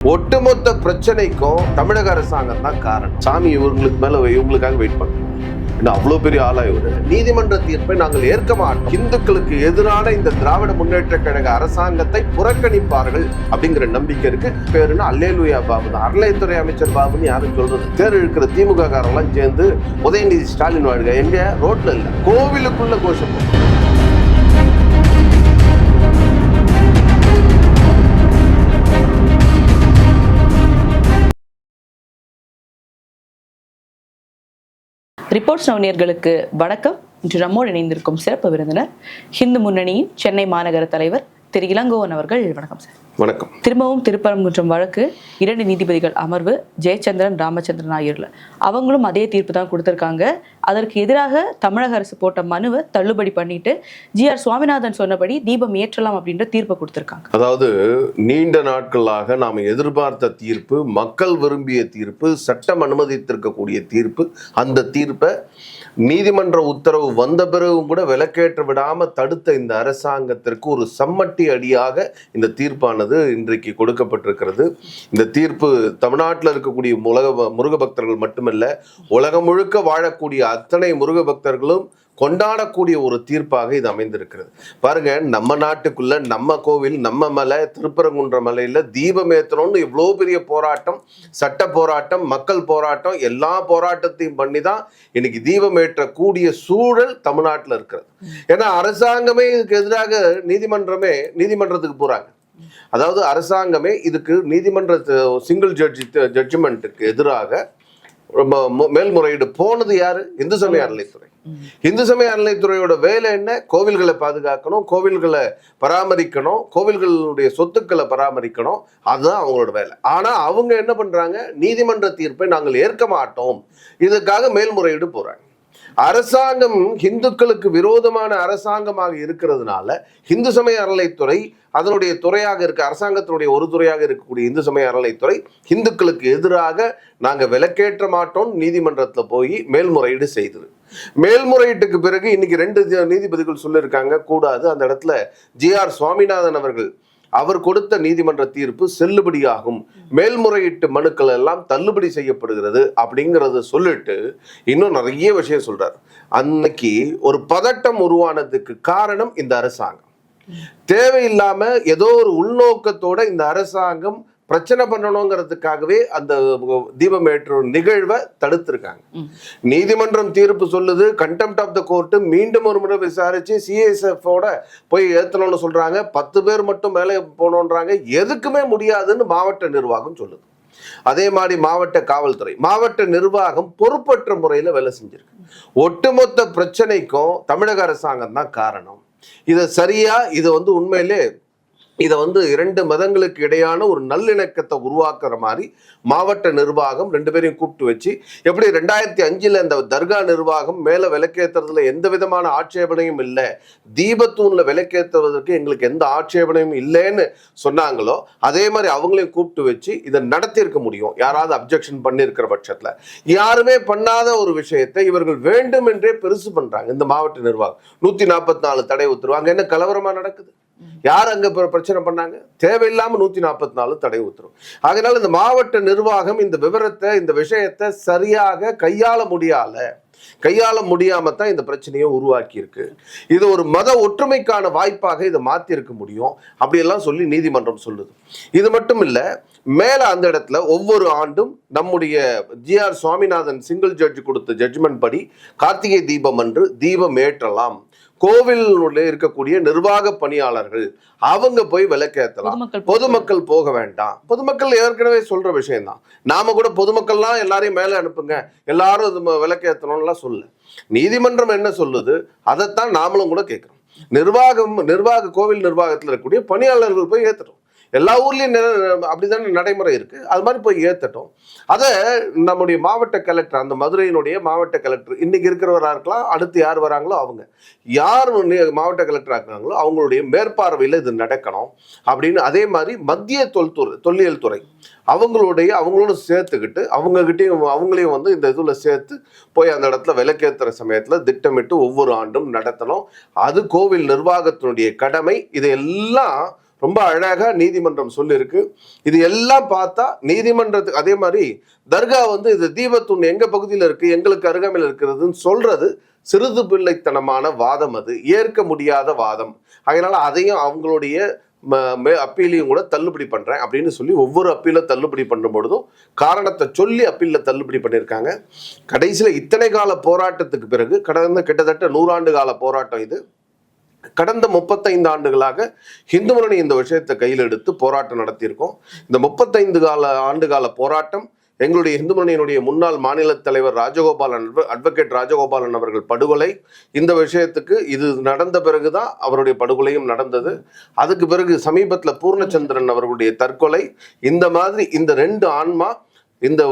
ஒட்டுமொத்த பிரச்சனைக்கும் தமிழக அரசாங்கம் தான் காரணம். சாமி இவங்களுக்கு மேல இவங்களுக்காக வெயிட் பண்ணுவோம். இன்னும் அவ்வளவு பெரிய ஆளா இவரு. நீதிமன்ற தீர்ப்பை நாங்கள் ஏற்க மாட்டோம். இந்துக்களுக்கு எதிரான இந்த திராவிட முன்னேற்ற கழக அரசாங்கத்தை புறக்கணிப்பார்கள் அப்படிங்கிற நம்பிக்கை இருக்கு. பேருன்னா அல்லேலூயா பாபு தான். அறநிலையத்துறை அமைச்சர் பாபுன்னு யாரும் சொல்றது. தேர் இழுக்கிற திமுக காரெல்லாம் சேர்ந்து உதயநிதி ஸ்டாலின் வாழ்க எங்க ரோட்ல இல்ல, கோவிலுக்குள்ள கோஷம். ரிப்போர்ட்ஸ் நவனியர்களுக்கு வணக்கம். இன்று நம்மோடு இணைந்திருக்கும் சிறப்பு விருந்தினர் ஹிந்து முன்னணியின் சென்னை மாநகர தலைவர் திரு இளங்கோவன் அவர்கள். வணக்கம் சார். வணக்கம். திரும்பவும் திருப்பரங்குன்றம் வழக்கு 2 நீதிபதிகள் அமர்வு ஜெயச்சந்திரன் ராமச்சந்திரன் ஆகியோர்ல அவங்களும் அதே தீர்ப்பு தான் கொடுத்திருக்காங்க. அதற்கு எதிராக தமிழக அரசு போட்ட மனுவை தள்ளுபடி பண்ணிட்டு ஜிஆர் சுவாமிநாதன் சொன்னபடி தீபம் ஏற்றலாம் அப்படின்ற தீர்ப்பை கொடுத்திருக்காங்க. அதாவது நீண்ட நாட்களாக நாம் எதிர்பார்த்த தீர்ப்பு, மக்கள் விரும்பிய தீர்ப்பு, சட்டம் அனுமதித்திருக்கக்கூடிய தீர்ப்பு, அந்த தீர்ப்பை நீதிமன்ற உத்தரவு வந்த பிறகும் கூட விலக்கேற்ற விடாம தடுத்த இந்த அரசாங்கத்திற்கு ஒரு சம்மட்டி அடியாக இந்த தீர்ப்பானது இன்றைக்கு கொடுக்கப்பட்டிருக்கிறது. இந்த தீர்ப்பு தமிழ்நாட்டில் இருக்கக்கூடிய முருக பக்தர்கள் மட்டுமல்ல, உலகம் முழுக்க வாழக்கூடிய அத்தனை முருக பக்தர்களும் கொண்டாடக்கூடிய ஒரு தீர்ப்பாக இது அமைந்திருக்கிறது. பாருங்க, நம்ம நாட்டுக்குள்ள நம்ம கோவில், நம்ம மலை, திருப்பரங்குன்ற மலையில தீபம் ஏற்றணும்னு இவ்வளோ பெரிய போராட்டம், சட்ட போராட்டம், மக்கள் போராட்டம், எல்லா போராட்டத்தையும் பண்ணி தான் இன்னைக்கு தீபம் ஏற்றக்கூடிய சூழல் தமிழ்நாட்டில் இருக்கிறது. ஏன்னா அரசாங்கமே இதுக்கு எதிராக நீதிமன்றத்துக்கு போறாங்க. அதாவது அரசாங்கமே இதுக்கு நீதிமன்ற சிங்கிள் ஜட்ஜ்மெண்ட்டுக்கு எதிராக மேல்முறையீடு போனது யாரு? இந்து சமய அறநிலைத்துறை. இந்து சமய அறநிலைத்துறையோட வேலை என்ன? கோவில்களை பாதுகாக்கணும், கோவில்களை பராமரிக்கணும், கோவில்களுடைய சொத்துக்களை பராமரிக்கணும், அதுதான் அவங்களோட வேலை. ஆனா அவங்க என்ன பண்றாங்க? நீதிமன்ற தீர்ப்பை நாங்கள் ஏற்க மாட்டோம், இதுக்காக மேல்முறையீடு போறாங்க. அரசாங்கம் இந்துக்களுக்கு விரோதமான அரசாங்கமாக இருக்கிறதுனால இந்து சமய அறநிலைத்துறை அதனுடைய துறையாக இருக்க, அரசாங்கத்தினுடைய ஒரு துறையாக இருக்கக்கூடிய இந்து சமய அறநிலைத்துறை இந்துக்களுக்கு எதிராக நாங்க விலக்கேற்ற மாட்டோம் நீதிமன்றத்துல போய் மேல்முறையீடு செய்தது. மேல்முறையீட்டுக்கு பிறகு இன்னைக்கு 2 நீதிபதிகள் சொல்லியிருக்காங்க கூடாது. அந்த இடத்துல ஜிஆர் சுவாமிநாதன் அவர் கொடுத்த நீதிமன்ற தீர்ப்பு செல்லுபடியாகும், மேல்முறையீட்டு மனுக்கள் எல்லாம் தள்ளுபடி செய்யப்படுகிறது அப்படிங்கறத சொல்லிட்டு இன்னும் நிறைய விஷயம் சொல்றாரு. அன்னைக்கு ஒரு பதட்டம் உருவானதுக்கு காரணம் இந்த அரசாங்கம். தேவையில்லாம ஏதோ ஒரு உள்நோக்கத்தோட இந்த அரசாங்கம் பிரச்சனை பண்ணணுங்கிறதுக்காகவே அந்த தீபம் ஏற்றும் நிகழ்வை தடுத்திருக்காங்க. நீதிமன்றம் தீர்ப்பு சொல்லுது, கண்டெம்ட் ஆஃப் த கோர்ட் மீண்டும் ஒரு முறை விசாரிச்சு சிஎஸ்எஃப்-ஓட போய் ஏத்தணும்னு சொல்றாங்க. 10 பேர் மட்டும் மேலே போனோன்றாங்க. எதுக்குமே முடியாதுன்னு மாவட்ட நிர்வாகம் சொல்லுது. அதே மாதிரி மாவட்ட காவல்துறை, மாவட்ட நிர்வாகம் பொறுப்பற்ற முறையில வேலை செஞ்சிருக்கு. ஒட்டுமொத்த பிரச்சனைக்கும் தமிழக அரசாங்கம் தான் காரணம். இதை சரியா இதை உண்மையிலே இதை 2 மதங்களுக்கு இடையான ஒரு நல்லிணக்கத்தை உருவாக்குற மாதிரி மாவட்ட நிர்வாகம் 2 பேரையும் கூப்பிட்டு வச்சு, எப்படி 2005 இந்த தர்கா நிர்வாகம் மேல விலக்கேற்றுறதுல எந்த விதமான ஆட்சேபனையும் இல்லை, தீபத்தூன்ல விலக்கேற்றுவதற்கு எங்களுக்கு எந்த ஆட்சேபனையும் இல்லைன்னு சொன்னாங்களோ, அதே மாதிரி அவங்களையும் கூப்பிட்டு வச்சு இதை நடத்தியிருக்க முடியும். யாராவது அப்ஜெக்ஷன் பண்ணியிருக்கிற பட்சத்துல. யாருமே பண்ணாத ஒரு விஷயத்தை இவர்கள் வேண்டும் என்றே பெருசு பண்றாங்க. இந்த மாவட்ட நிர்வாகம் 144 தடை உத்தரவு. அங்க என்ன கலவரமா நடக்குது? யார் அங்க பிரச்சனை பண்ணாங்க? தேவையில்லாம 144 தடை உத்தரவு. அதனால இந்த மாவட்ட நிர்வாகம் இந்த விவரத்தை, இந்த விஷயத்தை சரியாக கையாள முடியாம தான் இந்த பிரச்சனையை உருவாக்கி இருக்கு. இது ஒரு மத ஒற்றுமைக்கான வாய்ப்பாக இதை மாத்தி இருக்க முடியும் அப்படியெல்லாம் சொல்லி நீதிமன்றம் சொல்லுது. இது மட்டும் இல்ல, மேல அந்த இடத்துல ஒவ்வொரு ஆண்டும் நம்முடைய ஜிஆர் சுவாமிநாதன் சிங்கிள் ஜட்ஜ் கொடுத்த ஜட்ஜ்மெண்ட் படி கார்த்திகை தீபம் அன்று தீபம் ஏற்றலாம். கோவில் இருக்கக்கூடிய நிர்வாக பணியாளர்கள் அவங்க போய் விளக்கேற்றலாம், பொதுமக்கள் போக வேண்டாம். பொதுமக்கள் ஏற்கனவே சொல்ற விஷயம் தான். நாம கூட பொதுமக்கள்லாம் எல்லாரையும் மேல அனுப்புங்க, எல்லாரும் விளக்கேற்றணும்லாம் சொல்ல. நீதிமன்றம் என்ன சொல்லுது அதைத்தான் நாமளும் கூட கேட்கிறோம். கோவில் நிர்வாகத்தில் இருக்கக்கூடிய பணியாளர்கள் போய் ஏற்றட்டும். எல்லா ஊர்லயும் அப்படிதானே நடைமுறை இருக்கு. அது மாதிரி போய் ஏத்தட்டும். அதை நம்முடைய மாவட்ட கலெக்டர், அந்த மதுரையினுடைய மாவட்ட கலெக்டர் இன்னைக்கு இருக்கிறவரா இருக்கலாம், அடுத்து யார் வராங்களோ அவங்க, யார் மாவட்ட கலெக்டர் ஆக்குறாங்களோ அவங்களுடைய மேற்பார்வையில் இது நடக்கணும் அப்படின்னு. அதே மாதிரி மத்திய தொல்லியல் துறை அவங்களோட சேர்த்துக்கிட்டு அவங்களையும் இந்த இதுல சேர்த்து போய் அந்த இடத்துல விலக்கேற்றுற சமயத்துல திட்டமிட்டு ஒவ்வொரு ஆண்டும் நடத்தணும். அது கோவில் நிர்வாகத்தினுடைய கடமை. இதையெல்லாம் ரொம்ப அழகா நீதிமன்றம் சொல்லியிருக்கு. இது எல்லாம் பார்த்தா நீதிமன்றத்துக்கு அதே மாதிரி தர்கா வந்து இது தீபத்தூண் எங்க பகுதியில் இருக்கு, எங்களுக்கு அருகாமையில் இருக்கிறதுன்னு சொல்றது சிறுது பிள்ளைத்தனமான வாதம், அது ஏற்க முடியாத வாதம். அதனால அதையும் அவங்களுடைய அப்பீலையும் கூட தள்ளுபடி பண்றேன் அப்படின்னு சொல்லி ஒவ்வொரு அப்பீல தள்ளுபடி பண்ணும் பொழுதும் காரணத்தை சொல்லி அப்பீல தள்ளுபடி பண்ணியிருக்காங்க. கடைசியில் இத்தனை கால போராட்டத்துக்கு பிறகு கடந்த கிட்டத்தட்ட 100 ஆண்டு கால போராட்டம் இது. கடந்த 35 ஆண்டுகளாக இந்து முன்னணி இந்த விஷயத்தை கையில் எடுத்து போராட்டம் நடத்தியிருக்கோம். இந்த 35 ஆண்டுகால போராட்டம் எங்களுடைய இந்து முன்னணியினுடைய முன்னாள் மாநில தலைவர் ராஜகோபாலன், அட்வொகேட் ராஜகோபாலன் அவர்கள் படுகொலை, இந்த விஷயத்துக்கு இது நடந்த பிறகுதான் அவருடைய படுகொலையும் நடந்தது. அதுக்கு பிறகு சமீபத்தில் பூர்ணச்சந்திரன் அவர்களுடைய தற்கொலை, இந்த மாதிரி இந்த 2 ஆன்மா இந்த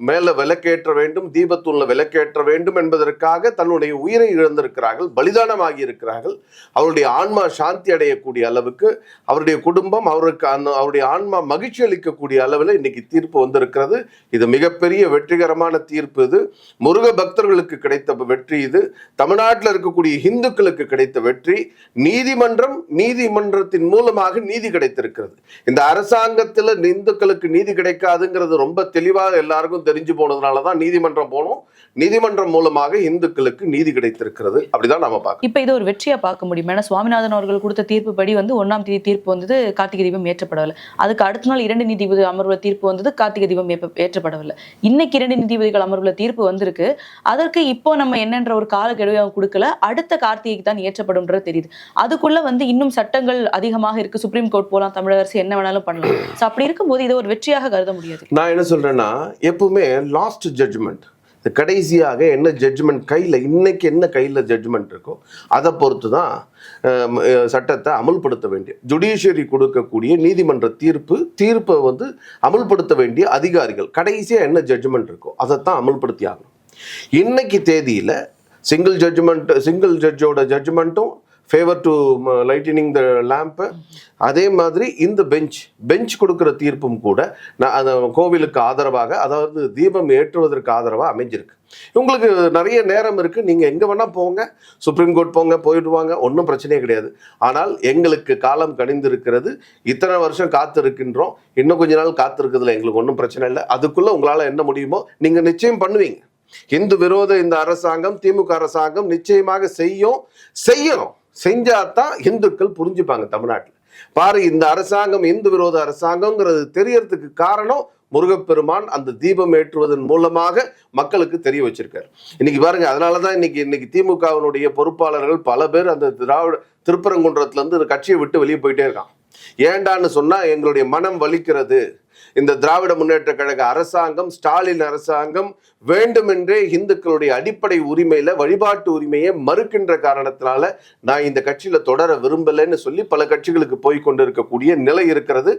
மேல விளக்கேற்ற வேண்டும், தீபத்தூண்ல விளக்கேற்ற வேண்டும் என்பதற்காக தன்னுடைய உயிரை இழந்திருக்கிறார்கள், பலிதானமாகி இருக்கிறார்கள். அவருடைய ஆன்மா சாந்தி அடையக்கூடிய அளவுக்கு அவருடைய குடும்பம் அவருக்கு அவருடைய ஆன்மா மகிழ்ச்சி அளிக்கக்கூடிய அளவில் இன்னைக்கு தீர்ப்பு வந்திருக்கிறது. இது மிகப்பெரிய வெற்றிகரமான தீர்ப்பு. இது முருக பக்தர்களுக்கு கிடைத்த வெற்றி, இது தமிழ்நாட்டில் இருக்கக்கூடிய இந்துக்களுக்கு கிடைத்த வெற்றி. நீதிமன்றத்தின் மூலமாக நீதி கிடைத்திருக்கிறது. இந்த அரசாங்கத்தில் இந்துக்களுக்கு நீதி கிடைக்காதுங்கிறது ரொம்ப தெளிவாக எல்லாருக்கும் தெரிஞ்சு போனதுனாலதான் நீதிமன்றம் போனோம். நீதிமன்றம் மூலமாக இந்துக்களுக்கு நீதி கிடைத்திருக்கிறது. அப்படிதான் நாம பார்க்கணும். இப்ப இது ஒரு வெற்றியா பார்க்க முடியும். ஏன்னா சுவாமிநாதன் அவர்கள் கொடுத்த தீர்ப்பு படி வந்து 1ஆம் தேதி தீர்ப்பு வந்தது, கார்த்திகை தீபம் ஏற்றப்படவில்லை. அதுக்கு அடுத்த நாள் 2 நீதிபதி அமர்வுல தீர்ப்பு வந்தது, கார்த்திகை தீபம் ஏற்றப்படவில்லை. இன்னைக்கு 2 நீதிபதிகள் அமர்வுல தீர்ப்பு வந்திருக்கு. அதற்கு இப்போ நம்ம என்னன்ற ஒரு காலக்கெடுவை அவங்க கொடுக்கல, அடுத்த கார்த்திகைக்கு தான் ஏற்றப்படும்ன்றது தெரியுது. அதுக்குள்ள வந்து இன்னும் சட்டங்கள் அதிகமாக இருக்கு, சுப்ரீம் கோர்ட் போலாம், தமிழக அரசு என்ன வேணாலும் பண்ணலாம். அப்படி இருக்கும்போது இதை ஒரு வெற்றியாக கருத முடியாது. நான் என்ன சொல்றேன்னா, எப்பவுமே லாஸ்ட் ஜட்ஜ்மெண்ட், கடைசியாக என்ன ஜட்ஜ்மெண்ட் கையில் இன்னைக்கு என்ன கையில் ஜட்ஜ்மெண்ட் இருக்கோ அதை பொறுத்து தான் சட்டத்தை அமல்படுத்த வேண்டிய ஜுடிஷியரி கொடுக்கக்கூடிய நீதிமன்ற தீர்ப்பை வந்து அமல்படுத்த வேண்டிய அதிகாரிகள் கடைசியாக என்ன ஜட்ஜ்மெண்ட் இருக்கோ அதைத்தான் அமல்படுத்தி ஆகணும். இன்னைக்கு தேதியில் சிங்கிள் ஜட்ஜோட ஜட்ஜ்மெண்ட்டும் favour to lightening the lamp, அதே மாதிரி இந்த பெஞ்ச் கொடுக்குற தீர்ப்பும் கூட அந்த கோவிலுக்கு ஆதரவாக, அதாவது தீபம் ஏற்றுவதற்கு ஆதரவாக அமைஞ்சிருக்கு. உங்களுக்கு நிறைய நேரம் இருக்குது, நீங்கள் எங்கே வேணால் போங்க, சுப்ரீம் கோர்ட் போங்க, போயிட்டு வாங்க, ஒன்றும் பிரச்சனையே கிடையாது. ஆனால் எங்களுக்கு காலம் கணிந்திருக்கிறது, இத்தனை வருஷம் காத்திருக்கின்றோம், இன்னும் கொஞ்ச நாள் காத்திருக்கிறதுல எங்களுக்கு ஒன்றும் பிரச்சனை இல்லை. அதுக்குள்ளே உங்களால் என்ன முடியுமோ நீங்கள் நிச்சயம் பண்ணுவீங்க. இந்து விரோத இந்த அரசாங்கம், திமுக அரசாங்கம் நிச்சயமாக செய்யணும். செஞ்சாதான் இந்துக்கள் புரிஞ்சுப்பாங்க. தமிழ்நாட்டில் பாரு, இந்த அரசாங்கம் இந்து விரோத அரசாங்கம்ங்கிறது தெரியறதுக்கு காரணம் முருகப்பெருமான் அந்த தீபம் ஏற்றுவதன் மூலமாக மக்களுக்கு தெரிய வச்சிருக்காரு. இன்னைக்கு பாருங்க, அதனாலதான் இன்னைக்கு திமுகவினுடைய பொறுப்பாளர்கள் பல பேர் அந்த திருப்பரங்குன்றத்துல இருந்து கட்சியை விட்டு வெளியே போயிட்டே இருக்கான். ஏண்டான்னு சொன்னா எங்களுடைய மனம் வலிக்கிறது. இந்த திராவிட முன்னேற்ற கழக அரசாங்கம், ஸ்டாலின் அரசாங்கம் வேண்டுமென்றே இந்துக்களுடைய அடிப்படை உரிமையில வழிபாட்டு உரிமையை மறுக்கின்ற காரணத்தினால நான் இந்த கட்சியில தொடர விரும்பலைன்னு சொல்லி பல கட்சிகளுக்கு போய் கொண்டிருக்கக்கூடிய நிலை இருக்கிறது.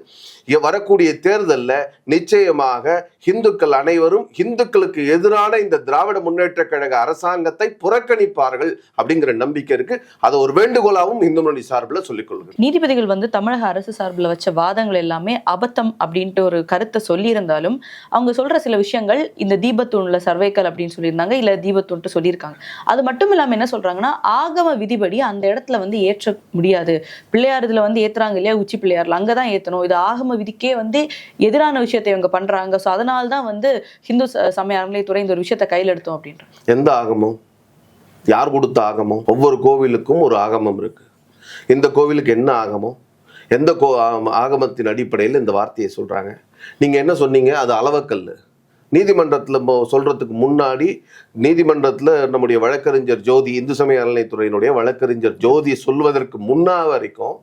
வரக்கூடிய தேர்தலில் நிச்சயமாக இந்துக்கள் அனைவரும் இந்துக்களுக்கு எதிரான இந்த திராவிட முன்னேற்ற கழக அரசாங்கத்தை புறக்கணிப்பார்கள் அப்படிங்கிற நம்பிக்கை இருக்கு. அதை ஒரு வேண்டுகோளாகவும் இந்து முன்னணி சார்பில் சொல்லிக் கொள்கிறேன். நீதிபதிகள் வந்து தமிழக அரசு சார்பில் வச்ச வாதங்கள் எல்லாமே அபத்தம் அப்படின்ட்டு ஒரு கருத்தை சொல்லியிருந்தாலும் அவங்க சொல்ற சில விஷயங்கள் இந்த தீபத்தூண்ல சர்வைக்கல் அப்படின்னு சொல்லியிருந்தாங்க, இல்ல தீபத்தூண்ட்டு சொல்லியிருக்காங்க. அது மட்டும் இல்லாம என்ன சொல்றாங்கன்னா, ஆகம விதிபடி அந்த இடத்துல வந்து ஏற்ற முடியாது. பிள்ளையார் இதுல வந்து ஏத்துறாங்க இல்லையா, உச்சி பிள்ளையார்ல அங்கதான் ஏத்தணும், இது ஆகம விதிக்கே வந்து எதிரான விஷயத்தை இவங்க பண்றாங்க. ஸோ அதனால்தான் வந்து ஹிந்து சமய அறநிலையத்துறை இந்த ஒரு விஷயத்தை கையில் எடுத்தோம் அப்படின்ற. எந்த ஆகமம்? யார் கொடுத்த ஆகமம்? ஒவ்வொரு கோவிலுக்கும் ஒரு ஆகமம் இருக்கு. இந்த கோவிலுக்கு என்ன ஆகமம்? எந்த ஆகமத்தின் அடிப்படையில் இந்த வார்த்தையை சொல்றாங்க? நீங்க என்ன சொன்னீங்க? அது அளவக்கல். நீதிமன்றத்தில் சொல்றதுக்கு முன்னாடி நீதிமன்றத்தில் நம்முடைய வழக்கறிஞர் ஜோதி, இந்து சமய அறநிலையத்துறையினுடைய வழக்கறிஞர் ஜோதி சொல்வதற்கு முன்னா வரைக்கும்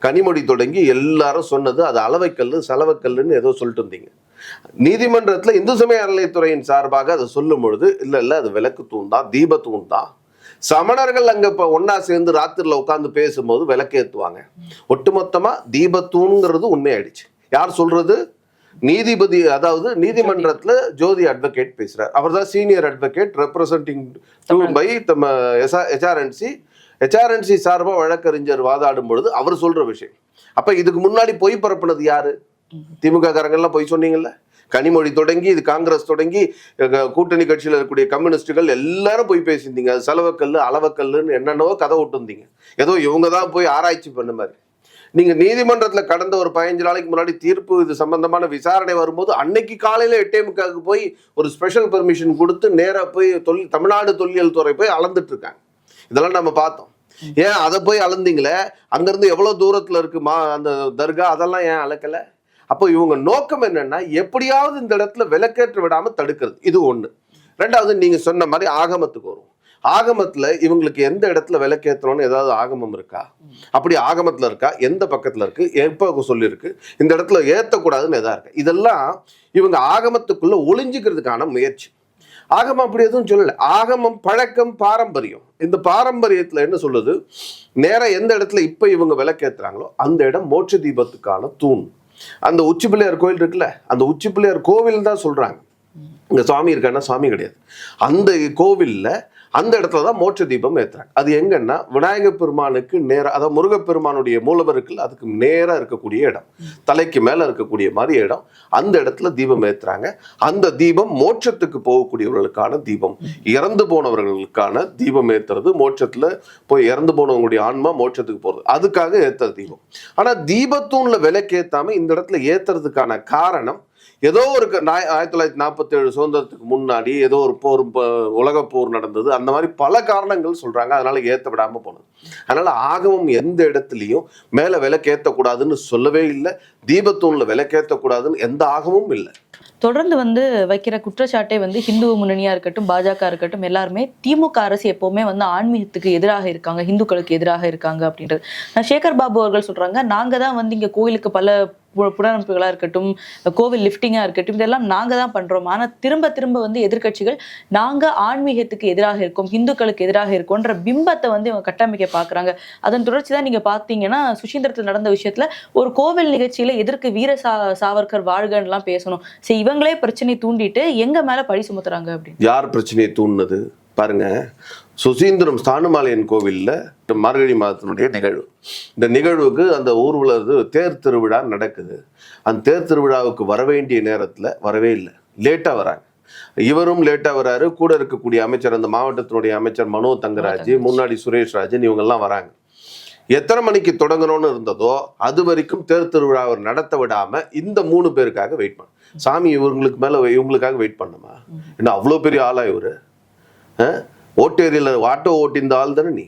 கனிமொழி தொடங்கி எல்லாரும் சொன்னது அது அளவைக்கல், செலவக்கல்லுன்னு ஏதோ சொல்லிட்டு இருந்தீங்க. நீதிமன்றத்தில் இந்து சமய அறநிலையத்துறையின் சார்பாக அதை சொல்லும் பொழுது இல்லை அது விளக்கு தூண் தான், தீப தூண் தான். சமணர்கள் அங்க இப்ப ஒன்னா சேர்ந்து ராத்திரில உட்காந்து பேசும்போது விளக்கேற்றுவாங்க. ஒட்டுமொத்தமா தீபத்தூண்ங்கிறது உண்மையாயிடுச்சு. யார் சொல்றது? நீதிபதி, அதாவது நீதிமன்றத்துல ஜோதி அட்வொகேட் பேசுறார். அவர் தான் senior advocate representing by HRNC சார்பா வழக்கறிஞர் வாதாடும் பொழுது அவர் சொல்ற விஷயம். அப்ப இதுக்கு முன்னாடி பொய் பரப்புனது யாரு? திமுக காரங்கள்லாம் பொய் சொன்னீங்கல்ல. கனிமொழி தொடங்கி இது காங்கிரஸ் தொடங்கி கூட்டணி கட்சியில் இருக்கக்கூடிய கம்யூனிஸ்டுகள் எல்லாரும் போய் பேசியிருந்தீங்க. அது செலவக்கல், அளவக்கல்லுன்னு என்னென்னவோ கதை விட்டுருந்தீங்க. ஏதோ இவங்க தான் போய் ஆராய்ச்சி பண்ண மாதிரி. நீங்க நீதிமன்றத்துல கடந்த ஒரு 15 நாளைக்கு முன்னாடி தீர்ப்பு இது சம்பந்தமான விசாரணை வரும்போது அன்னைக்கு காலையில 8:45 போய் ஒரு ஸ்பெஷல் பெர்மிஷன் கொடுத்து நேரா போய் தமிழ்நாடு தொல்லியல் துறை போய் அளந்துட்டு இருக்காங்க. இதெல்லாம் நம்ம பார்த்தோம். ஏன் அதை போய் அளந்தீங்களே? அங்கிருந்து எவ்வளவு தூரத்துல இருக்கு அந்த தர்கா, அதெல்லாம் ஏன் அளக்கல? அப்போ இவங்க நோக்கம் என்னன்னா, எப்படியாவது இந்த இடத்துல விலக்கேற்ற விடாம தடுக்கிறது. இது ஒண்ணு. ரெண்டாவது, நீங்க சொன்ன மாதிரி ஆகமத்துக்கு வரும். ஆகமத்துல இவங்களுக்கு எந்த இடத்துல விலக்கேற்றணும்னு ஏதாவது ஆகமம் இருக்கா? அப்படி ஆகமத்துல இருக்கா? எந்த பக்கத்துல இருக்கு? எப்ப சொல்லியிருக்கு? இந்த இடத்துல ஏற்றக்கூடாதுன்னு எதா இருக்கு? இதெல்லாம் இவங்க ஆகமத்துக்குள்ள ஒளிஞ்சுக்கிறதுக்கான முயற்சி. ஆகமம் அப்படி எதுவும் சொல்லல. ஆகமம் பழக்கம், பாரம்பரியம். இந்த பாரம்பரியத்துல என்ன சொல்லுது? நேரா எந்த இடத்துல இப்ப இவங்க விளக்கேத்துறாங்களோ அந்த இடம் மோட்ச தீபத்துக்கான தூண். அந்த உச்சி பிள்ளையார் கோவில் இருக்குல்ல, அந்த உச்சி பிள்ளையார் கோவில் தான் சொல்றாங்க. இங்க சுவாமி இருக்கான்னா சுவாமி கிடையாது. அந்த கோவில்ல அந்த இடத்துல தான் மோட்ச தீபம் ஏத்துறாங்க. அது எங்கன்னா விநாயகர் பெருமானுக்கு நேரா, அதாவது முருகப்பெருமானுடைய மூலவருக்கு அதுக்கு நேரா இருக்கக்கூடிய இடம், தலைக்கு மேல இருக்கக்கூடிய மாதிரி இடம். அந்த இடத்துல தீபம் ஏத்துறாங்க. அந்த தீபம் மோட்சத்துக்கு போகக்கூடியவர்களுக்கான தீபம். இறந்து போனவர்களுக்கான தீபம் ஏத்துறது, மோட்சத்துல போய் இறந்து போனவங்களுடைய ஆன்மா மோட்சத்துக்கு போறது, அதுக்காக ஏத்துற தீபம். ஆனா தீபத்தூண்ல விலைக்கேத்தாம இந்த இடத்துல ஏத்துறதுக்கான காரணம், ஏதோ ஒரு 1947 சுதந்திரத்துக்கு முன்னாடி ஏதோ ஒரு போர், உலக போர் நடந்தது, அந்த மாதிரி பல காரணங்கள் சொல்றாங்க. அதனால ஏத்த விடாம போனது. அதனால ஆகமம் எந்த இடத்துலையும் மேல விலக்கேற்றக்கூடாதுன்னு சொல்லவே இல்லை. தீபத்தூண்ல விலக்கேற்றக்கூடாதுன்னு எந்த ஆகமும் இல்லை. தொடர்ந்து வைக்கிற குற்றச்சாட்டே ஹிந்து முன்னணியா இருக்கட்டும், பாஜக இருக்கட்டும், எல்லாருமே திமுக அரசு எப்பவுமே ஆன்மீகத்துக்கு எதிராக இருக்காங்க, இந்துக்களுக்கு எதிராக இருக்காங்க அப்படின்றது. சேகர் பாபு அவர்கள் சொல்றாங்க, நாங்க தான் இங்க கோயிலுக்கு பல புனரமைப்புகளா இருக்கட்டும், கோவில் லிஃப்டிங்கா இருக்கட்டும், இதெல்லாம் நாங்க தான் பண்றோம். ஆனா திரும்ப எதிர்க்கட்சிகள் நாங்க ஆன்மீகத்துக்கு எதிராக இருக்கோம், இந்துக்களுக்கு எதிராக இருக்கோன்ற பிம்பத்தை இவங்க கட்டமைக்க பாக்குறாங்க. அதன் தொடர்ச்சி தான் நீங்க பாத்தீங்கன்னா சுசீந்திரத்தில் நடந்த விஷயத்துல ஒரு கோவில் நிகழ்ச்சியில எதற்கு வீர சாவர்கர் வாழ்கன்னு எல்லாம் பேசணும், சரி இவங்களே பிரச்சனை தூண்டிட்டு எங்க மேல பழி சுமத்துறாங்க அப்படின்னு. யார் பிரச்சனையை தூண்டினது பாருங்க. சுசீந்திரம் ஸ்தானுமாலையன் கோவில்ல மார்கழி மாதத்தினுடைய நிகழ்வு. இந்த நிகழ்வுக்கு அந்த ஊர்வல தேர் திருவிழா நடக்குது. அந்த தேர் திருவிழாவுக்கு வர வேண்டிய நேரத்துல வரவே இல்லை, லேட்டா வராங்க. இவரும் லேட்டா வராரு, கூட இருக்கக்கூடிய அமைச்சர், அந்த மாவட்டத்தினுடைய அமைச்சர் மனோ தங்கராஜ், முன்னாடி சுரேஷ் ராஜன், இவங்க எல்லாம் வராங்க. எத்தனை மணிக்கு தொடங்கணும்னு இருந்ததோ அது வரைக்கும் தேர் திருவிழாவை நடத்த விடாம இந்த 3 பேருக்காக வெயிட் பண்ண. சாமி இவங்களுக்கு மேல இவங்களுக்காக வெயிட் பண்ணுமா? என்ன அவ்வளோ பெரிய ஆளா இவரு? ஓட்டேரியில ஆட்டோ ஓட்டியிருந்த ஆள் தானே நீ?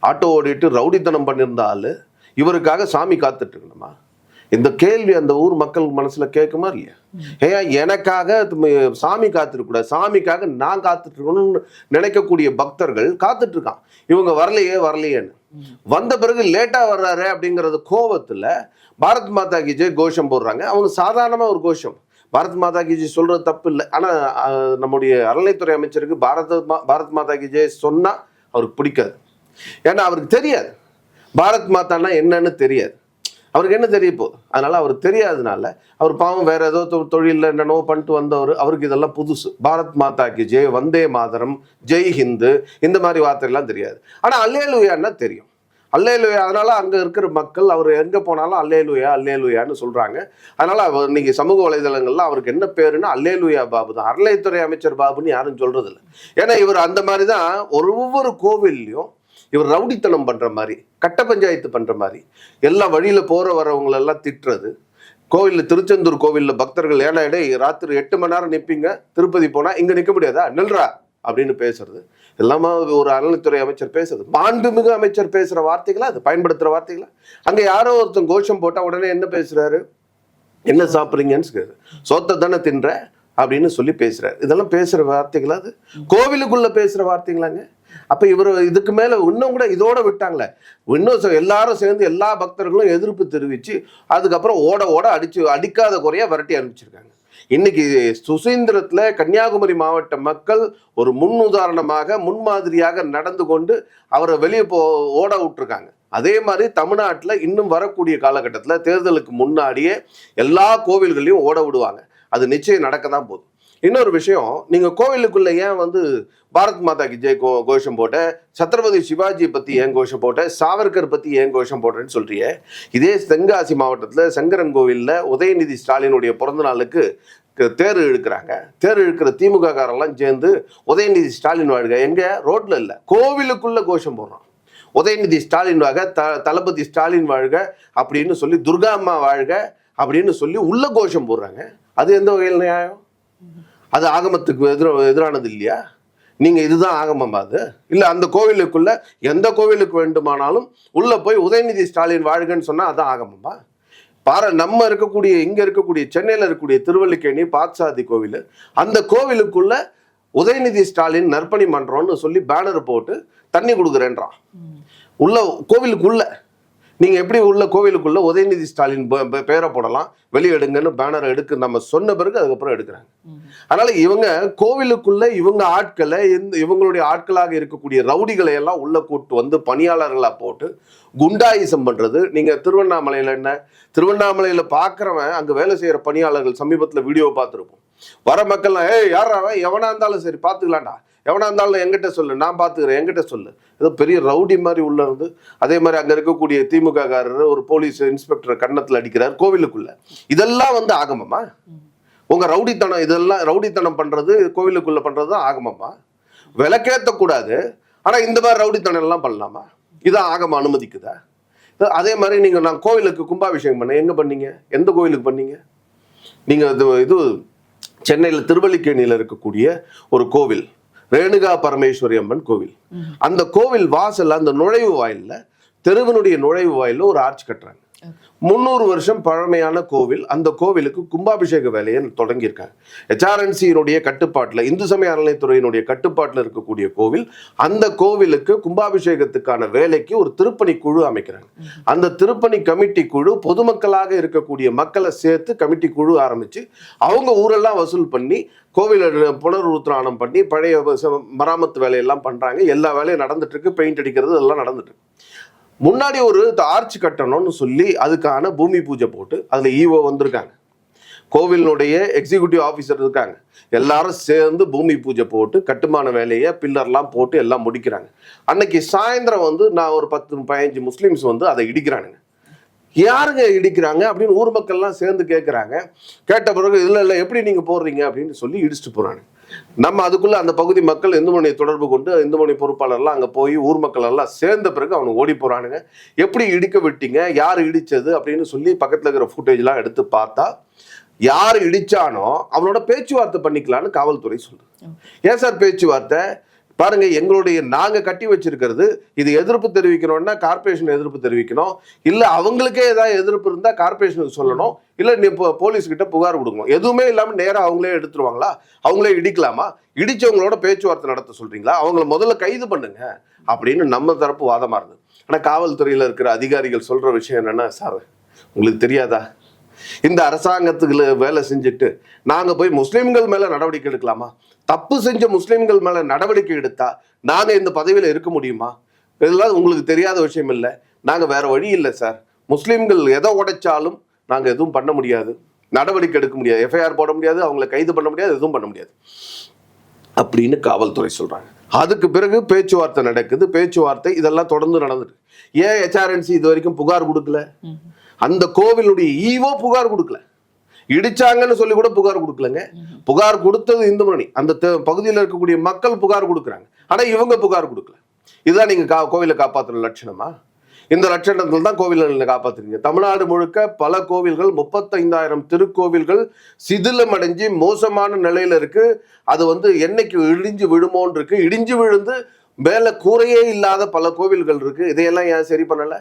ஆட்டோ ஓடிட்டு ரவுடித்தனம் பண்ணியிருந்த ஆளு இவருக்காக சாமி காத்துட்டு இருக்கணுமா? இந்த கேள்வி அந்த ஊர் மக்கள் மனசுல கேட்குமா இல்லையா? ஏன் எனக்காக சாமி காத்துருக்கூடாது, சாமிக்காக நான் காத்துட்டு இருக்கணும்னு நினைக்கக்கூடிய பக்தர்கள் காத்துட்டு இருக்கான். இவங்க வரலையேன்னு வந்த பிறகு லேட்டா வர்றாரு அப்படிங்கறது கோபத்துல பாரத் மாதா கி ஜெய் கோஷம் போடுறாங்க. அவங்க சாதாரணமா ஒரு கோஷம், பாரத் மாதா கி ஜெய் சொல்றது தப்பு இல்லை. ஆனா நம்முடைய அறநிலைத்துறை அமைச்சருக்கு பாரத் மாதா கி ஜெய் சொன்னா அவருக்கு பிடிக்காது. ஏன்னா அவருக்கு தெரியாது பாரத் மாதான்னா என்னன்னு தெரியாது. அவருக்கு என்ன தெரிய போகுது? அதனால அவருக்கு தெரியாதனால அவர் பாவம் வேற ஏதோ தொழில் என்னென்னோ பண்ணிட்டு வந்தவர், அவருக்கு இதெல்லாம் புதுசு. பாரத் மாதா கி ஜெய், வந்தே மாதரம், ஜெய் ஹிந்து, இந்த மாதிரி வார்த்தைகள்லாம் தெரியாது. ஆனா அல்லேலூயான்னா தெரியும். அல்லேலூயா. அதனால அங்க இருக்கிற மக்கள் அவர் எங்க போனாலும் அல்லேலூயா அல்லேலூயான்னு சொல்றாங்க. அதனால அவர் இன்னைக்கு சமூக வலைதளங்கள்ல அவருக்கு என்ன பேருன்னா அல்லேலூயா பாபு தான். அறநிலைத்துறை அமைச்சர் பாபுன்னு யாரும் சொல்றது இல்லை. ஏன்னா இவர் அந்த மாதிரி தான் ஒவ்வொரு கோவில்லையும் இவர் ரவுடித்தனம் பண்ற மாதிரி, கட்ட பஞ்சாயத்து பண்ற மாதிரி, எல்லாம் வழியில போற வரவங்களெல்லாம் திட்டுறது. கோவில்ல, திருச்செந்தூர் கோவில்ல பக்தர்கள் ஏன்னா ராத்திரி 8 மணி நேரம் நிற்பீங்க, திருப்பதி போனா இங்க நிற்க முடியாதா, நில்றா அப்படின்னு பேசுறது எல்லாமே ஒரு அறநிலைத்துறை அமைச்சர் பேசுறது. மாண்புமிகு அமைச்சர் பேசுற வார்த்தைகளா, அது பயன்படுத்துற வார்த்தைகளா? அங்க யாரோ ஒருத்தன் கோஷம் போட்டா உடனே என்ன பேசுறாரு? என்ன சாப்பிட்றீங்கன்னு, சோத்தை தானே தின்ற அப்படின்னு சொல்லி பேசுறாரு. இதெல்லாம் பேசுற வார்த்தைகளா? அது கோவிலுக்குள்ள பேசுற வார்த்தைங்களாங்க. அப்ப இவர் இதுக்கு மேல இன்னும் கூட இதோட விட்டாங்களே, இன்னும் எல்லாரும் சேர்ந்து எல்லா பக்தர்களும் எதிர்ப்பு தெரிவிச்சு அதுக்கப்புறம் ஓட அடிக்காத குறையா விரட்டி அனுப்பிச்சிருக்காங்க. இன்னைக்கு சுசீந்திரத்துல கன்னியாகுமரி மாவட்ட மக்கள் ஒரு முன்னுதாரணமாக, முன்மாதிரியாக நடந்து கொண்டு அவரை வெளியே ஓட விட்டுருக்காங்க. அதே மாதிரி தமிழ்நாட்டில் இன்னும் வரக்கூடிய காலகட்டத்தில் தேர்தலுக்கு முன்னாடியே எல்லா கோவில்களையும் ஓட விடுவாங்க. அது நிச்சயம் நடக்க தான் போகுது. இன்னொரு விஷயம், நீங்க கோவிலுக்குள்ள ஏன் பாரத் மாதா கி ஜெய் கோஷம் போட்ட, சத்ரபதி சிவாஜி பத்தி ஏன் கோஷம் போட்ட, சாவர்கர் பத்தி ஏன் கோஷம் போட்டேன்னு சொல்றிய? இதே தென்காசி மாவட்டத்துல சங்கரன் கோவில்ல உதயநிதி ஸ்டாலினுடைய பிறந்த நாளுக்கு தேர் இழுக்கிறாங்க. தேர் இழுக்கிற திமுக காரெல்லாம் சேர்ந்து உதயநிதி ஸ்டாலின் வாழ்க எங்க ரோட்ல இல்ல, கோவிலுக்குள்ள கோஷம் போடுறான். உதயநிதி ஸ்டாலின் வாழ்க, தளபதி ஸ்டாலின் வாழ்க அப்படின்னு சொல்லி, துர்கா அம்மா வாழ்க அப்படின்னு சொல்லி உள்ள கோஷம் போடுறாங்க. அது எந்த வகையில் நியாயம்? அது ஆகமத்துக்கு எதிரானது இல்லையா? நீங்க இதுதான் ஆகமமா? அது இல்ல அந்த கோவிலுக்குள்ள எந்த கோவிலுக்கு வேண்டுமானாலும் உள்ள போய் உதயநிதி ஸ்டாலின் வாழ்கன்னு சொன்னா அதான் ஆகமமா? நம்ம இருக்கக்கூடிய இங்க இருக்கக்கூடிய சென்னையில இருக்கக்கூடிய திருவல்லிக்கேணி பாத்சாதி கோவில், அந்த கோவிலுக்குள்ள உதயநிதி ஸ்டாலின் நற்பணி மன்றம்னு சொல்லி பேனர் போட்டு தண்ணி கொடுக்குறேன்றான். உள்ள கோவிலுக்குள்ள நீங்க எப்படி உள்ள கோவிலுக்குள்ள உதயநிதி ஸ்டாலின் பேரை போடலாம், வெளியே எடுங்கன்னு பேனர் எடுக்க நம்ம சொன்ன பிறகு அதுக்கப்புறம் எடுக்கிறாங்க. அதனால இவங்க கோவிலுக்குள்ள இவங்க ஆட்களை, இவங்களுடைய ஆட்களாக இருக்கக்கூடிய ரவுடிகளை எல்லாம் உள்ள கூட்டு வந்து பணியாளர்களா போட்டு குண்டாயிசம் பண்றது. நீங்க திருவண்ணாமலையில என்ன, திருவண்ணாமலையில பாக்குறவன் அங்க வேலை செய்யற பணியாளர்கள் சமீபத்துல வீடியோ பார்த்துருப்போம். வர மக்கள்லாம் யாரா எவனா இருந்தாலும் சரி பாத்துக்கலாம்டா, எவனா இருந்தாலும் என்கிட்ட சொல்லு, நான் பாத்துக்கிறேன், என்கிட்ட சொல்லு. ஏதோ பெரிய ரவுடி மாதிரி உள்ள இருந்து. அதே மாதிரி அங்க இருக்கக்கூடிய திமுக காரர் ஒரு போலீஸ் இன்ஸ்பெக்டர் கன்னத்துல அடிக்கிறார் கோவிலுக்குள்ள. இதெல்லாம் வந்து ஆகமமா? உங்க ரவுடித்தனம், இதெல்லாம் ரவுடித்தனம் பண்றது கோவிலுக்குள்ள பண்றது ஆகமமா? விளக்கேற்ற கூடாது, ஆனா இந்த மாதிரி ரவுடித்தனம் எல்லாம் பண்ணலாமா? இதான் ஆகமம் அனுமதிக்குதா? அதே மாதிரி நீங்க நான் கோவிலுக்கு கும்பாபிஷேகம் பண்ண எங்க பண்ணீங்க? எந்த கோவிலுக்கு பண்ணீங்க? நீங்க இது சென்னையில் திருவல்லிக்கேணியில் இருக்கக்கூடிய ஒரு கோவில், ரேணுகா பரமேஸ்வரி அம்மன் கோவில். அந்த கோவில் வாசல், அந்த நுழைவு வாயில்ல, தெருவினுடைய நுழைவு வாயில ஒரு ஆர்ச் கட்டுறாங்க. 300 வருஷம் பழமையான கோவில். அந்த கோவிலுக்கு கும்பாபிஷேக வேலையை தொடங்கியிருக்காங்க. HRNC கட்டுப்பாட்டில், இந்து சமய அறநிலையத்துறையினுடைய கட்டுப்பாட்டில் இருக்கக்கூடிய கோவில். அந்த கோவிலுக்கு கும்பாபிஷேகத்துக்கான வேலைக்கு ஒரு திருப்பணி குழு அமைக்கிறாங்க. அந்த திருப்பணி கமிட்டி குழு பொதுமக்களாக இருக்கக்கூடிய மக்களை சேர்த்து கமிட்டி குழு ஆரம்பிச்சு அவங்க ஊரெல்லாம் வசூல் பண்ணி கோவில புனருத்தானம் பண்ணி பழைய மராமத்து வேலையெல்லாம் பண்றாங்க. எல்லா வேலையும் நடந்துட்டு இருக்கு. பெயிண்ட் அடிக்கிறது எல்லாம் நடந்துட்டு இருக்கு. முன்னாடி ஒரு ஆர்ச் கட்டணும்னு சொல்லி அதுக்கான பூமி பூஜை போட்டு அதுல ஈவோ வந்திருக்காங்க, கோவிலினுடைய எக்ஸிக்யூட்டிவ் ஆஃபீஸர் இருக்காங்க. எல்லாரும் சேர்ந்து பூமி பூஜை போட்டு கட்டுமான வேலையை பில்லர்லாம் போட்டு எல்லாம் முடிக்கிறாங்க. அன்னைக்கு சாயந்தரம் வந்து நான் ஒரு 10-15 முஸ்லிம்ஸ் வந்து அதை இடிக்கிறானுங்க. யாருங்க இடிக்கிறாங்க அப்படின்னு ஊர் மக்கள்லாம் சேர்ந்து கேட்குறாங்க. கேட்ட பிறகு இல்லை எப்படி நீங்கள் போடுறீங்க அப்படின்னு சொல்லி இடிச்சுட்டு போகிறாங்க. நம்ம அதுக்குள்ள அந்த பகுதி மக்கள் இந்துமணியை தொடர்பு கொண்டு இந்துமணி பொறுப்பாளர்லாம் அங்கே போய் ஊர் மக்கள் எல்லாம் சேர்ந்த பிறகு அவனுக்கு ஓடி போகிறானுங்க. எப்படி இடிக்க விட்டீங்க, யார் இடிச்சது அப்படின்னு சொல்லி பக்கத்தில் இருக்கிற ஃபுட்டேஜ்லாம் எடுத்து பார்த்தா யார் இடிச்சானோ அவனோட பேச்சுவார்த்தை பண்ணிக்கலான்னு காவல்துறை சொல்லுது. ஏன் சார் பேச்சுவார்த்தை? பாருங்க, நாங்க கட்டி வச்சிருக்கிறது இது எதிர்ப்பு தெரிவிக்கணும்னா கார்பரேஷன் எதிர்ப்பு தெரிவிக்கணும், இல்ல அவங்களுக்கே ஏதாவது எதிர்ப்பு இருந்தா கார்பரேஷனுக்கு சொல்லணும், இல்ல நீ போலீஸ் கிட்ட புகார் கொடுக்கணும். எதுவுமே இல்லாம நேரம் அவங்களே எடுத்துருவாங்களா? அவங்களே இடிக்கலாமா? இடிச்சவங்களோட பேச்சுவார்த்தை நடத்த சொல்றீங்களா? அவங்கள முதல்ல கைது பண்ணுங்க அப்படின்னு நம்ம தரப்பு வாதமா இருந்தது. ஆனா காவல்துறையில இருக்கிற அதிகாரிகள் சொல்ற விஷயம் என்னன்னா, சார் உங்களுக்கு தெரியாதா, இந்த அரசாங்கத்துக்கு வேலை செஞ்சுட்டு நாங்க போய் முஸ்லிம்கள் மேல நடவடிக்கை எடுக்கலாமா? தப்பு செஞ்ச முஸ்லிம்கள் மேல நடவடிக்கை எடுத்தா நாங்க இந்த பதவியில இருக்க முடியுமா? இதெல்லாம் உங்களுக்கு தெரியாத விஷயம் இல்லை. நாங்க வேற வழி இல்லை சார், முஸ்லிம்கள் எதை உடைச்சாலும் நாங்க எதுவும் பண்ண முடியாது, நடவடிக்கை எடுக்க முடியாது, எஃப்ஐஆர் போட முடியாது, அவங்களை கைது பண்ண முடியாது, எதுவும் பண்ண முடியாது அப்படின்னு காவல்துறை சொல்றாங்க. அதுக்கு பிறகு பேச்சுவார்த்தை நடக்குது. பேச்சுவார்த்தை இதெல்லாம் தொடர்ந்து நடந்துட்டு. ஏன் HRNC இது வரைக்கும் புகார் கொடுக்கல? அந்த கோவிலுடைய ஈவோ புகார் கொடுக்கல. இடிச்சாங்கன்னு சொல்லி கூட புகார் கொடுக்கலங்க. புகார் கொடுத்தது இந்துமணி, அந்த பகுதியில் இருக்கக்கூடிய மக்கள் புகார் கொடுக்குறாங்க. ஆனா இவங்க புகார் கொடுக்கல. இதுதான் நீங்க கோவிலை காப்பாற்றுற லட்சணமா? இந்த லட்சணத்தில் தான் கோவில்களை காப்பாத்துறீங்க. தமிழ்நாடு முழுக்க பல கோவில்கள், 35,000 திருக்கோவில்கள் சிதிலம் அடைஞ்சு மோசமான நிலையில இருக்கு. அது வந்து என்னைக்கு இடிஞ்சு விழுமோன்னு இருக்கு. இடிஞ்சு விழுந்து மேல கூரையே இல்லாத பல கோவில்கள் இருக்கு. இதையெல்லாம் ஏன் சரி பண்ணல?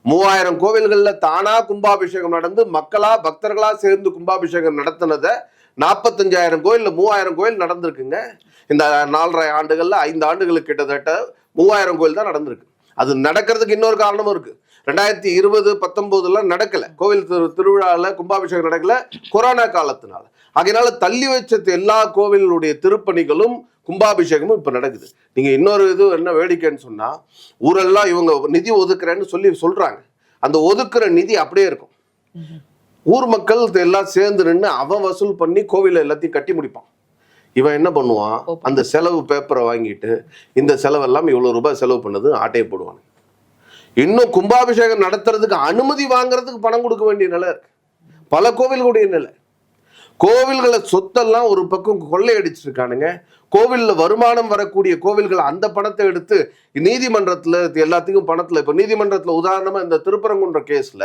3000 கோவில்கள்ல தானா கும்பாபிஷேகம் நடந்து மக்களா பக்தர்களா சேர்ந்து கும்பாபிஷேகம் நடத்தினதை 45,000 கோயில் 3000 கோயில் நடந்திருக்குங்க. இந்த 4.5 ஆண்டுகள்ல 5 ஆண்டுகளுக்கு கிட்டத்தட்ட 3000 கோயில் தான் நடந்திருக்கு. அது நடக்கிறதுக்கு இன்னொரு காரணமும் இருக்கு. 2020-19 நடக்கல கோவில் திருவிழாவில் கும்பாபிஷேகம் நடக்கல, கொரோனா காலத்தினால. அதனால தள்ளி வச்ச எல்லா கோவிலுடைய திருப்பணிகளும் கும்பாபிஷேகமும் இப்ப நடக்குது. நீங்க இன்னொரு இது என்ன வேடிக்கைன்னு சொன்னா, ஊரெல்லாம் இவங்க நிதி ஒதுக்குறேன்னு சொல்றாங்க. அந்த ஒதுக்குற நிதி அப்படியே இருக்கும். ஊர் மக்கள் எல்லாம் சேர்ந்து நின்று அவன் வசூல் பண்ணி கோவில எல்லாத்தையும் கட்டி முடிப்பான். இவன் என்ன பண்ணுவான், அந்த செலவு பேப்பரை வாங்கிட்டு இந்த செலவெல்லாம் இவ்வளவு ரூபாய் செலவு பண்ணது ஆட்டையை போடுவான். இன்னும் கும்பாபிஷேகம் நடத்துறதுக்கு அனுமதி வாங்குறதுக்கு பணம் கொடுக்க வேண்டிய நிலை இருக்கு. பல கோவில்களுடைய நிலை. கோவில்களை சொத்தெல்லாம் ஒரு பக்கம் கொள்ளையடிச்சிட்டு இருக்கானுங்க. கோவில்ல வருமானம் வரக்கூடிய கோவில்கள் அந்த பணத்தை எடுத்து நீதிமன்றத்துல எல்லாத்துக்கும் பணத்துல, இப்ப நீதிமன்றத்துல உதாரணமா இந்த திருப்பரங்குன்ற கேஸ்ல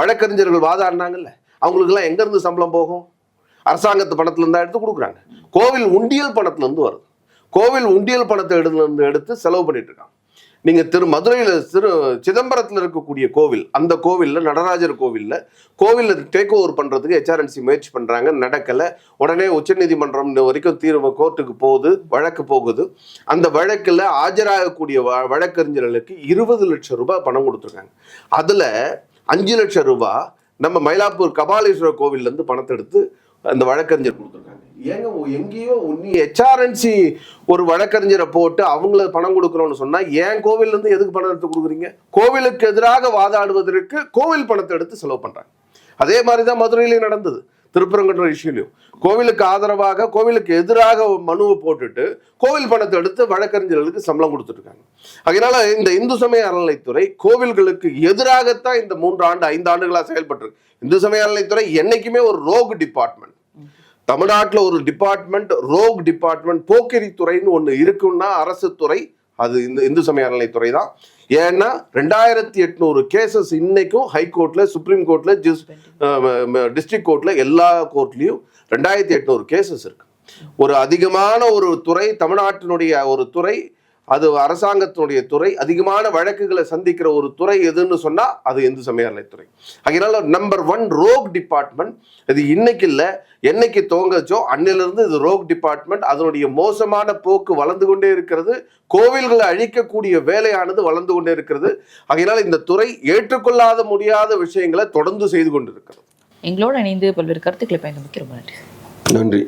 வழக்கறிஞர்கள் வாதாடினாங்கல்ல, அவங்களுக்கு எல்லாம் எங்க இருந்து சம்பளம் போகும்? அரசாங்கத்து பணத்துல இருந்தா எடுத்து கொடுக்குறாங்க. கோவில் உண்டியல் பணத்துல இருந்து வருது. கோவில் உண்டியல் பணத்தை எடுத்து செலவு பண்ணிட்டு இருக்காங்க. நீங்க மதுரையில சிதம்பரத்துல இருக்கக்கூடிய கோவில், அந்த கோவில்ல நடராஜர் கோவில்ல டேக் ஓவர் பண்றதுக்கு HRNC முயற்சி பண்றாங்க, நடக்கல. உடனே உச்சநீதிமன்றம் வரைக்கும் கோர்ட்டுக்கு போகுது, வழக்கு போகுது. அந்த வழக்குல ஆஜராகக்கூடிய வழக்கறிஞர்களுக்கு 20 லட்சம் ரூபாய் பணம் கொடுத்துருக்காங்க. அதுல 5 லட்சம் ரூபாய் நம்ம மயிலாப்பூர் கபாலீஸ்வரர் கோவில்ல இருந்து பணத்தை எடுத்து அந்த வழக்கறிஞர் கொடுத்துருக்காங்க. ஏங்க எங்கேயோ நீ HRNC ஒரு வழக்கறிஞரை போட்டு அவங்கள பணம் கொடுக்குறோம்னு சொன்னா ஏன் கோவில்ல இருந்து எதுக்கு பணம் எடுத்து கொடுக்குறீங்க? கோவிலுக்கு எதிராக வாதாடுவதற்கு கோவில் பணத்தை எடுத்து செலவு பண்றாங்க. அதே மாதிரிதான் மதுரையிலையும் நடந்தது. திருப்பரங்குன்ற இஷ்யூலையும் கோவிலுக்கு ஆதரவாக கோவிலுக்கு எதிராக மனுவை போட்டுட்டு கோவில் பணத்தை எடுத்து வழக்கறிஞர்களுக்கு சம்பளம் கொடுத்துட்டு இருக்காங்க. அதனால இந்த இந்து சமய அறநிலைத்துறை கோவில்களுக்கு எதிராகத்தான் இந்த 3 ஆண்டு 5 ஆண்டுகளா செயல்பட்டு இருக்கு. இந்து சமய அறநிலைத்துறை என்னைக்குமே ஒரு ரோக் டிபார்ட்மெண்ட். தமிழ்நாட்டில் ஒரு டிபார்ட்மெண்ட், ரோக் டிபார்ட்மெண்ட், போக்கிரி துறைன்னு ஒன்று இருக்குன்னா அரசு துறை அது இந்த இந்து சமய அறநிலைத்துறை தான். ஏன்னா 2800 கேசஸ் இன்னைக்கும் ஹைகோர்ட்ல, சுப்ரீம் கோர்ட்ல, டிஸ்ட்ரிக்ட் கோர்ட்ல, எல்லா கோர்ட்லயும் 2800 கேசஸ் இருக்கு. ஒரு அதிகமான ஒரு துறை, தமிழ்நாட்டினுடைய ஒரு துறை, அது அரசாங்கத்தினுடைய துறை, அதிகமான வழக்குகளை சந்திக்கிற ஒரு துறை எதுன்னு சொன்னா அது இந்து சமய அறநிலைத்துறை. அதனால நம்பர் 1 ரோக் டிபார்ட்மெண்ட். இது இன்னைக்கு இல்ல, என்னைக்கு துவங்கச்சோ அன்னிலிருந்து இது ரோக் டிபார்ட்மெண்ட். அதனுடைய மோசமான போக்கு வளர்ந்து கொண்டே இருக்கிறது. கோவில்களை அழிக்கக்கூடிய வேலையானது வளர்ந்து கொண்டே இருக்கிறது. அதனால இந்த துறை ஏற்றுக்கொள்ளாத முடியாத விஷயங்களை தொடர்ந்து செய்து கொண்டிருக்கிறது. எங்களோட இணைந்து பல்வேறு கருத்துக்களை பயன்படுத்தி ரொம்ப நன்றி. நன்றி.